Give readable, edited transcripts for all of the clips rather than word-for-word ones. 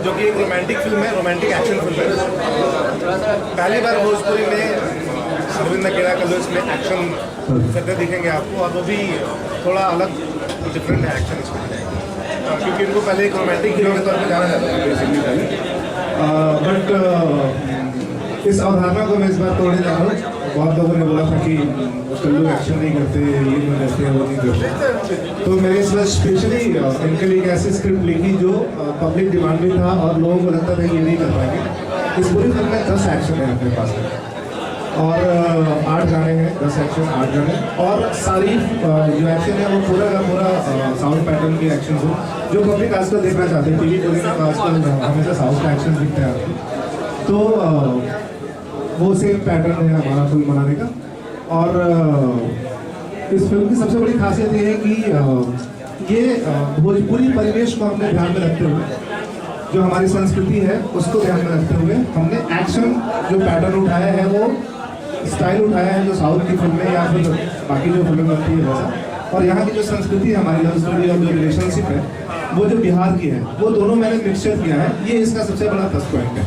जो कि एक रोमांटिक फिल्म है, रोमांटिक एक्शन फिल्म है। पहली बार भोजपुरी में अरविंद अकेला कल इसमें एक्शन करते दिखेंगे आपको, और वो भी थोड़ा अलग डिफरेंट है एक्शन इसमें, क्योंकि इनको पहले एक रोमांटिक हीरो के तौर पर जाना जाता है बेसिकली पहले। बट इस अवधारणा को मैं इस बार तोड़ने जा रहा हूँ। बहुत लोगों ने बोला था कि कल्लू एक्शन नहीं करते, ये नहीं करते, वो नहीं करते, तो मैंने इस बार स्पेशली इनके लिए एक ऐसी स्क्रिप्ट लिखी जो पब्लिक डिमांड भी था और लोगों को लगता था ये नहीं कर पाएंगे। इस पूरी फिल्म में 10 एक्शन है अपने पास और 8 गाने हैं, 10 एक्शन 8 गाने, और सारी जो एक्शन है वो पूरा का पूरा साउथ पैटर्न के एक्शन हो जो पब्लिक आजकल देखना चाहते हैं। टीवी पर आजकल हमेशा साउथ का एक्शन दिखते हैं आपको, तो वो सेम पैटर्न है हमारा फिल्म बनाने का। और इस फिल्म की सबसे बड़ी खासियत ये है कि ये भोजपुरी परिवेश को हमने ध्यान में रखते हुए, जो हमारी संस्कृति है उसको ध्यान में रखते हुए हमने एक्शन जो पैटर्न उठाया है, वो स्टाइल उठाया है जो साउथ की फिल्में या फिर बाकी जो फिल्में बनती है वैसा, और यहाँ की जो संस्कृति है हमारी लव स्टोरी और जो रिलेशनशिप है वो जो बिहार की है, वो दोनों मैंने मिक्सचर किया है। ये इसका सबसे बड़ा प्लस पॉइंट है।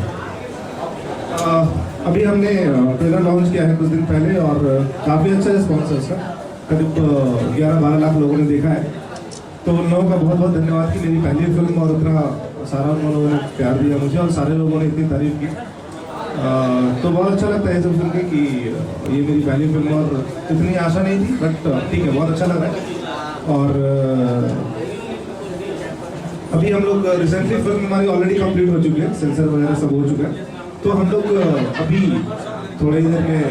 अभी हमने ट्रेलर लॉन्च किया है कुछ दिन पहले और काफ़ी अच्छा रिस्पॉन्स है उसका। करीब 11-12 लाख लोगों ने देखा है, तो उन लोगों का बहुत बहुत धन्यवाद कि मेरी पहली फिल्म और उतना सारा उन लोगों ने प्यार दिया मुझे और सारे लोगों ने इतनी तारीफ की। तो बहुत अच्छा लगता है सब सुन के कि ये मेरी पहली फिल्म और इतनी आशा नहीं थी, बट ठीक है, बहुत अच्छा लग रहा है। और अभी हम लोग रिसेंटली फिल्म हमारी ऑलरेडी कंप्लीट हो चुकी है, सेंसर वगैरह सब हो चुका है, तो हम लोग अभी थोड़ी देर में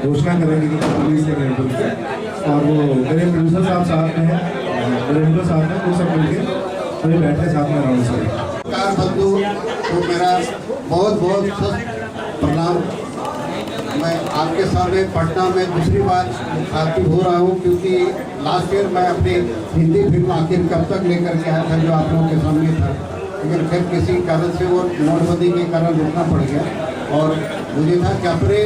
घोषणा करेंगे कि रिलीज करेंगे फिल्म को। और वो मेरे प्रोड्यूसर साहब में हैं, मेरे हीरो साहब में, वो सब मिलकर अभी बैठे साथ में अनाउंस करेंगे। कार बंधु को मेरा बहुत बहुत प्रणाम। मैं आपके सामने पटना में दूसरी बार आती हो रहा हूँ, क्योंकि लास्ट ईयर मैं अपनी हिंदी फिल्म आखिर कब तक लेकर के आया था जो आप लोगों के सामने था, लेकिन फिर किसी कारण से वो नोटबंदी के कारण रुकना पड़ गया। और मुझे था कि अपने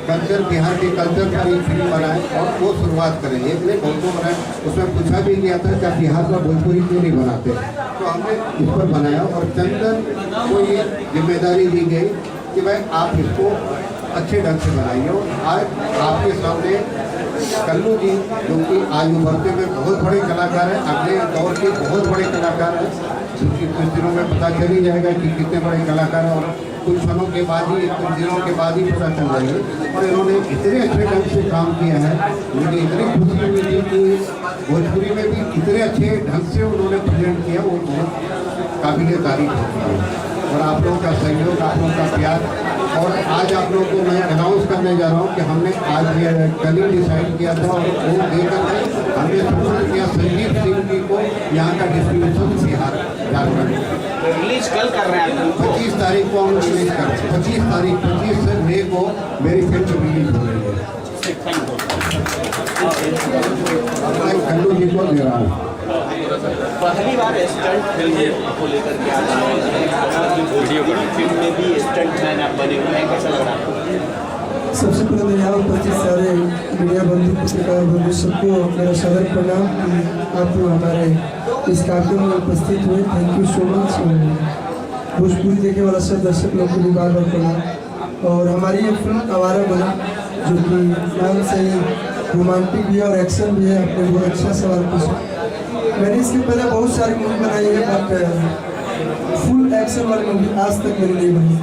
कल्चर, बिहार के कल्चर पर एक फिल्म बनाएं और वो शुरुआत करें। एक ने फोटो बनाए, उसमें पूछा भी गया था कि आप बिहार का भोजपुरी क्यों नहीं बनाते, तो हमने इस पर बनाया। और चंदन को ये जिम्मेदारी दी गई कि भाई आप इसको अच्छे ढंग से बनाइए। और आज आपके सामने कल्लू जी, जो कि आज उभरते में बहुत बड़े कलाकार हैं, अगले दौर के बहुत बड़े कलाकार हैं, क्योंकि कुछ दिनों में पता चल ही जाएगा कि कितने बड़े कलाकार हैं, और कुछ सालों के बाद ही, कुछ दिनों के बाद ही पता चल जाएगा। और इन्होंने इतने अच्छे ढंग से काम किया है, मुझे इतनी खुशी हुई थी कि भोजपुरी में भी इतने अच्छे ढंग से उन्होंने प्रेजेंट किया, वो बहुत काबिल तारीफ होती है। और आप लोगों का सहयोग, आप लोगों का प्यार, और आज आप लोगों को मैं अनाउंस करने जा रहा हूँ कि हमने आज कल ही डिसाइड किया था और वो देकर के हमने सपोर्ट किया संजीव सिंह जी को यहाँ का डिस्ट्रीब्यूशन बिहार झारखंड रिलीज कल कर रहे हैं। 25 तारीख को हम रिलीज कर रहे हैं। 25 मई को मेरी फिल्म रिलीज हो रही है। मैं कल्लू जी को दे रहा हूँ। पहली बार स्टंट फिल्म को लेकर के आता है, फिल्म में भी स्टंट मैन आप बने हुए हैं, कैसा लग रहा है? सबसे पहले तो यहाँ उपस्थित सारे मीडिया बंधु, पत्रकार बंधु सबको मेरा सादर प्रणाम कि आप लोग हमारे इस कार्यक्रम में उपस्थित हुए। Thank you so much. Bhojpuri देखने वाला सब दर्शक लोग को भी बार बार प्रणाम। और हमारी ये फिल्म आवारा बना, जो कि नाम से ही रोमांटिक भी है और एक्शन भी है। आपने बहुत अच्छा सवाल पूछा। मैंने इसके पहले बहुत सारी मूवी बनाई है, बट फुल एक्शन वाली मूवी आज तक मेरी नहीं बनी।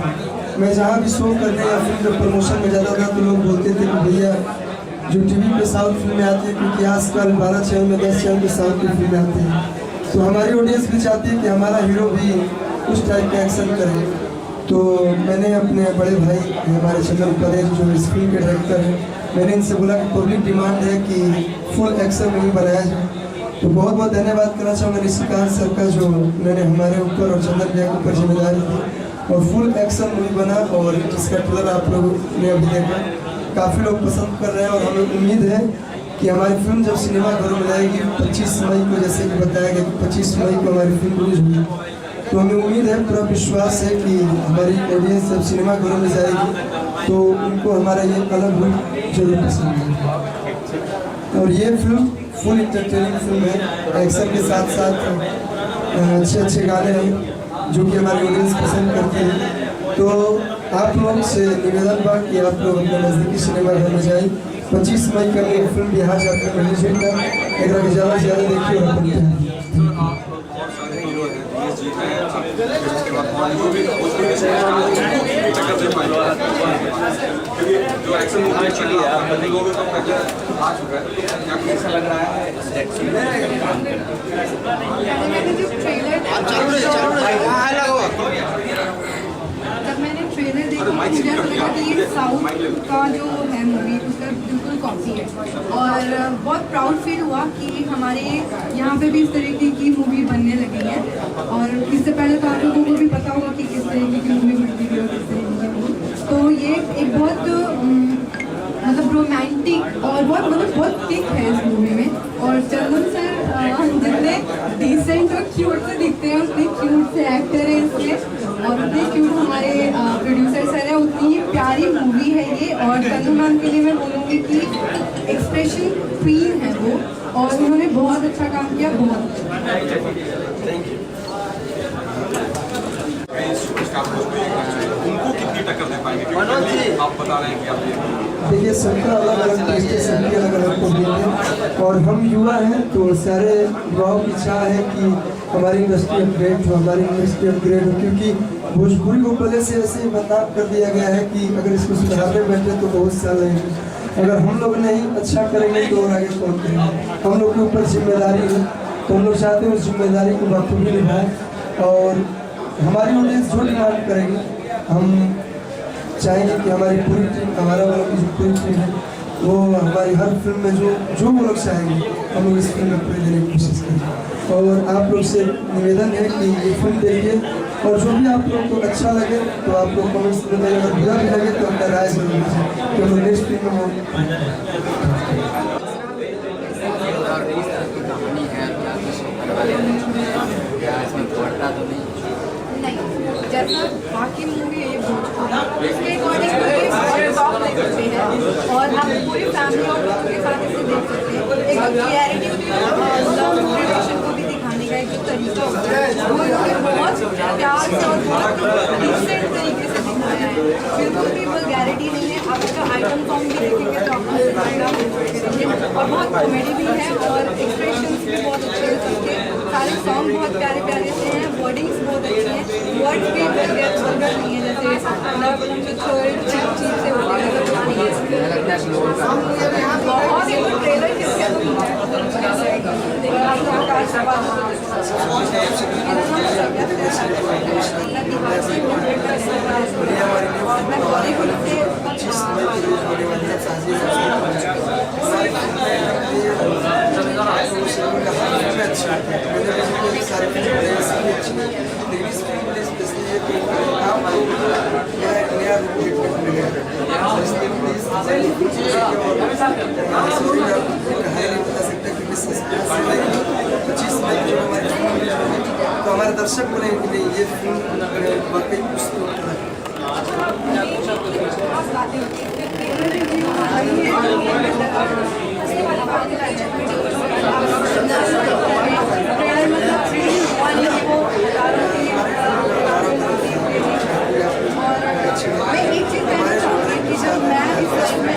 मैं जहाँ भी शो करने या फिल्म जब प्रमोशन में जाता था तो लोग बोलते थे कि भैया जो टीवी पे साउथ फिल्में आती है, क्योंकि आजकल 12 चैनल में 10 चैनल में साउथ की फिल्में आती हैं, तो हमारी ऑडियंस भी चाहती है कि हमारा हीरो भी उस टाइप का एक्शन करे। तो मैंने अपने बड़े भाई हमारे चंदन परेश जो इस फिल्म के डायरेक्टर हैं, मैंने इनसे बोला कि पब्लिक डिमांड है कि फुल एक्शन मूवी बनाया जाए। तो बहुत बहुत धन्यवाद करना चाहूँगा निशिकांत सर का, जो उन्होंने हमारे ऊपर और चंदन भैया के ऊपर जिम्मेदारी दी और फुल एक्शन मूवी बना, और जिसका ट्रेलर आप लोगों ने अभी देखा, काफ़ी लोग पसंद कर रहे हैं। और हमें उम्मीद है कि हमारी फिल्म जब सिनेमा घरों में जाएगी 25 मई को, जैसे कि बताया गया कि 25 मई को हमारी फिल्म रिलीज हुई, तो हमें उम्मीद है, पूरा विश्वास है कि हमारी ऑडियंस जब सिनेमा घरों में जाएगी तो उनको हमारा ये अलग रूप जरूर पसंद है। और ये फिल्म फुल इंटरटेनिंग फिल्म है, एक्शन के साथ साथ अच्छे अच्छे गाने हैं जो कि हमारी ऑडियंस पसंद करती है। तो आप लोग से निवेदन बा कि आप लोग अपने नज़दीकी सिनेमा घर में जाए। 25 मई का एक फिल्म बिहार जाकर रिलीज होगा, एक ज़्यादा से ज़्यादा देखिए और अपन कैसा लग रहा है जब मैंने ट्रेलर देखा मुझे ऐसा लगा कि ये साउथ का जो है मूवी उसका बिल्कुल कॉपी है और बहुत प्राउड फील हुआ कि हमारे यहाँ पे भी इस तरीके की मूवी बनने लगी है। और इससे पहले तो आप लोगों को भी पता होगा कि किस तरीके की मूवी बनती है और किस तरीके की मूवी। तो ये एक बहुत मतलब रोमांटिक और बहुत थिक है इस मूवी में। और चंदन सर जितने डिसेंट और क्यूट से दिखते हैं उतने क्यूट से एक्टर है इसमें और उतने क्यूट हमारे प्रोड्यूसर सर है, उतनी ही प्यारी मूवी है ये। और चंदन मैम के लिए मैं बोलूँगी कि एक्सप्रेशन क्वीन है वो और उन्होंने बहुत अच्छा काम किया, बहुत उनको कितनी टक्कर दे पाएंगे क्योंकि आप बता रहे हैं कि आप देखिए सबका अलग अलग टेस्ट है, सबकी अलग अलग ओपिनियन है और हम युवा हैं तो सारे युवाओं की इच्छा है कि हमारी इंडस्ट्री अपग्रेड हो, हमारी इंडस्ट्री अपग्रेड हो, क्योंकि भोजपुरी को पहले से ऐसे ही बदनाम कर दिया गया है कि अगर इसको सुधारने बैठे तो बहुत साल लगेंगे। अगर हम लोग नहीं अच्छा करेंगे तो और आगे कौन करेंगे। हम लोग के ऊपर जिम्मेदारी है तो हम लोग चाहते हैं उस जिम्मेदारी को बखूबी निभाएं और हमारी ऑडियंस जो डिमांड करेगी हम चाहेंगे कि हमारी पूरी टीम, हमारा वालों की जो पूरी टीम है वो हमारी हर फिल्म में जो वो लोग चाहेंगे हम लोग इस फिल्म में पूरी देने की कोशिश करेंगे। और आप लोग से निवेदन है कि ये फिल्म देखिए और जो भी आप लोग को अच्छा लगे तो आप लोग कमेंट्स में दें, अगर बुरा भी लगे तो अपना राय जरूर दीजिए तो हम लोग नेक्स्ट फिल्म में नहीं जैसा बाकी मूवी है ये भोजपुरी उसके अकॉर्डिंग टॉप ले सकते हैं और आप पूरी फैमिली और लोगों के साथ इसे देख सकते हैं। एक क्लैरिटी लव रिलेशन को भी दिखाने का एक जो तरीका होता है वो इन्होंने बहुत प्यार से और बहुत डिसेंट तरीके से दिखाया है। बिल्कुल भी वल्गैरिटी नहीं है। आप इसका आइटम सॉन्ग भी देखेंगे तो आपको एंजॉय करेंगे और बहुत कॉमेडी भी है और एक्सप्रेशंस भी बहुत अच्छे हैं सबके। सारे सॉन्ग बहुत प्यारे प्यारे से हैं, वर्डिंग्स बहुत अच्छे हैं, वर्ड्स भी वल्गर नहीं है जैसे मतलब जो थर्ड चीज से होते हैं मतलब बहुत ही गुड ट्रेलर किसके और मैं बॉलीवुड तो हमारे दर्शक बोलेंगे कि ये फिल्म वाकई मैं एक चीज़ कहना चाहूँगी कि जब मैं इस फिल्म में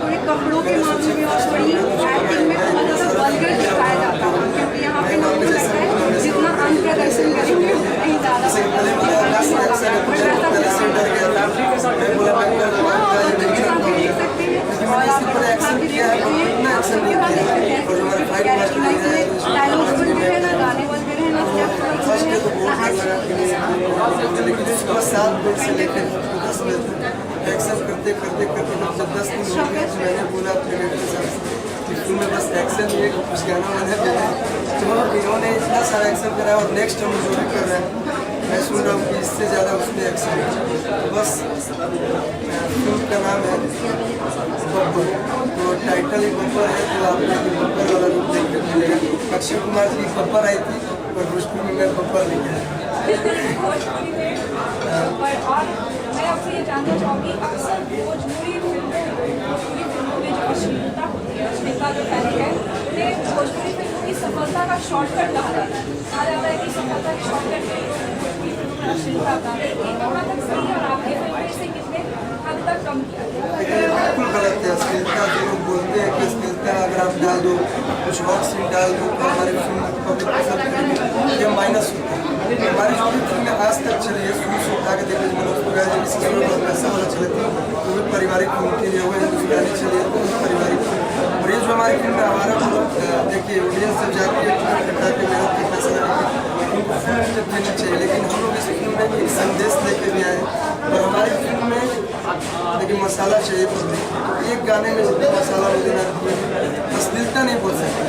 थोड़े कपड़ों के मामले में और थोड़ी एक्टिंग में बहुत ज़्यादा वल्गर दिखाया जाता है क्योंकि यहाँ पे लोगों को लगता है जितना हम प्रदर्शन करेंगे उतना ही ज़्यादा देख सकते हैं और आप डायलॉग्स भी है ना गाने वगैरह है ना एक्शन करते करते करते जब 10 दिन हो गए मैंने बोला अपने बेटे साहब कि फिल्म में बस एक्शन ये कुछ गाना मैंने दिया तो इन्होंने इतना सारा एक्शन करा और नेक्स्ट हम जो भी कर रहे हैं मैं सुन रहा हूँ कि इससे ज़्यादा उसमें एक्शन है। तो बस फिल्म का नाम है बब्बर, तो टाइटल ही बब्बर है तो आपको बब्बर वाला रूप देखने को मिलेगा। अक्षय कुमार जी बब्बर आई थी और भोजपुरी में बब्बर लिखा है। मैं आपसे ये जानना चाहूँगी अक्सर भोजपुरी फिल्मों में जो अश्लीलता होती है उसका जो फैली है शॉर्टकट कहा जाता है कि सफलता के शॉर्टकट ये कहाँ तक सही है और आपकी फिल्म में इसे कितने हद तक कम किया गया? बिल्कुल गलत है। अश्लीलता जो लोग बोलते हैं कि अश्लीलता अगर आप डाल दो, कुछ और सीन डाल दो तो हमारी फिल्म पब्लिक पसंद करेगी, ये माइनस होता है। हमारी जो भी फिल्में आज तक चली है, शुरू से उठा के देख लीजिए, मनोज पुगार जी की सिस्टम बहुत पैसा वाला चले थे, वो भी पारिवारिक फिल्म के लिए हुए, हिंदुस्तानी चली है, वो भी पारिवारिक फिल्म। और ये जो हमारी फिल्म है, हमारा देखिए ऑडियंस जब जाती है टिकट कटा के मेहनत के पैसा लगा उनको फिल्म जब देनी चाहिए, लेकिन हम लोग इस फिल्म में एक संदेश लेके भी आए। और हमारी फिल्म में देखिए मसाला चाहिए पब्लिक, तो एक गाने में जितना मसाला वो देना, अश्लीलता नहीं बोल सकते।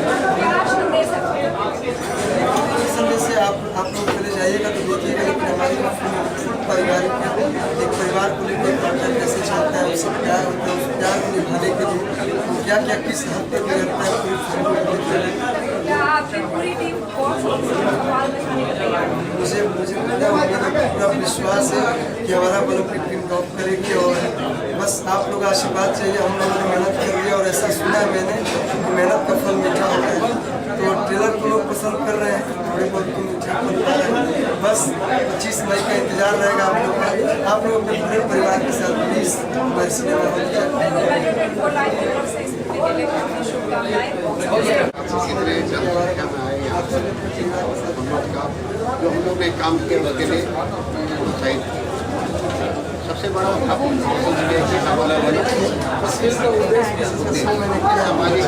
संदेश से आप लोग पहले जाइएगा तो देखिएगा, लेकिन हमारी फिल्म फुल पारिवारिक है। एक परिवार को लेकर पार्टनर कैसे चलता है, उससे प्यार होता है, उस प्यार को निभाने के लिए क्या क्या किस हद तक रहता है पूरी फिल्म को। पूरी टीम मुझे पूरा विश्वास है कि हमारा ओलंपिक टीम टॉप करेगी। और बस आप लोग आशीर्वाद चाहिए, हम लोगों ने मेहनत कर लिया और ऐसा सुना है मैंने कि मेहनत का फल मीठा होता है। तो ट्रेलर को लोग पसंद कर रहे हैं, थोड़े बहुत तो मीठा फल पा रहे हैं। बस 25 मई का इंतजार रहेगा आप लोग का। आप लोग अपने पूरे परिवार के साथ प्लीज़ हमारे सिनेमा हॉल इसी तरह जब क्या मैं आए यहाँ पर हम लोग का जो हम लोग ने काम किया उसके लिए प्रोत्साहित। सबसे बड़ा हमारी